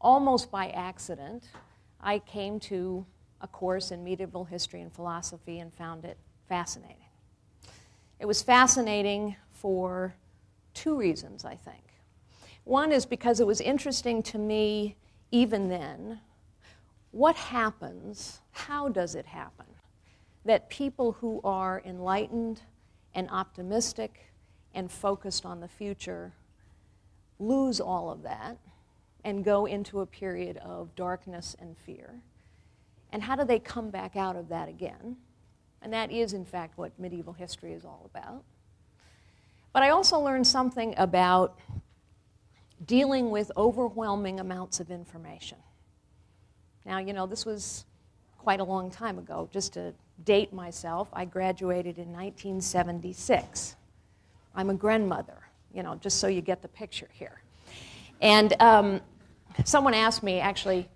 almost by accident, I came to a course in medieval history and philosophy and found it fascinating. It was fascinating for two reasons, I think. One is because it was interesting to me, even then, what happens, how does it happen, that people who are enlightened and optimistic and focused on the future lose all of that and go into a period of darkness and fear? And how do they come back out of that again? And that is, in fact, what medieval history is all about. But I also learned something about dealing with overwhelming amounts of information. Now, you know, this was quite a long time ago. Just to date myself, I graduated in 1976. I'm a grandmother, you know, just so you get the picture here. And someone asked me, actually,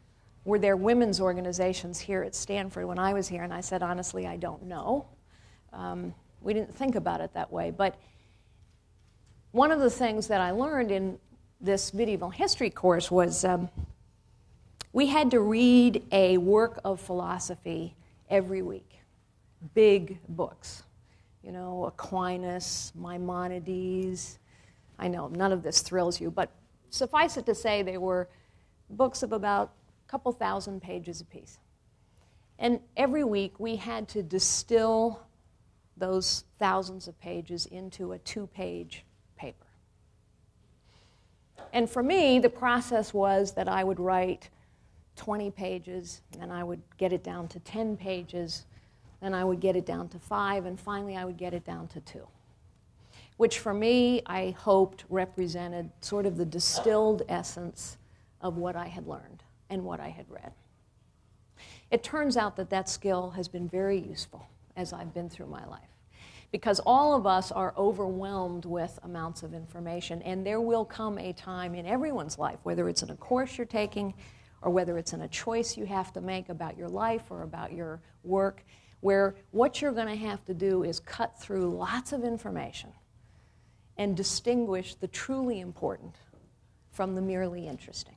were there women's organizations here at Stanford when I was here? And I said, honestly, I don't know. We didn't think about it that way. But one of the things that I learned in this medieval history course was we had to read a work of philosophy every week, big books. You know, Aquinas, Maimonides. I know none of this thrills you, but suffice it to say they were books of about a couple thousand pages apiece. And every week we had to distill those thousands of pages into a 2-page paper. And for me, the process was that I would write 20 pages, and I would get it down to 10 pages, then I would get it down to 5, and finally I would get it down to 2. Which for me, I hoped represented sort of the distilled essence of what I had learned and what I had read. It turns out that that skill has been very useful as I've been through my life, because all of us are overwhelmed with amounts of information, and there will come a time in everyone's life, whether it's in a course you're taking or whether it's in a choice you have to make about your life or about your work, where what you're going to have to do is cut through lots of information and distinguish the truly important from the merely interesting.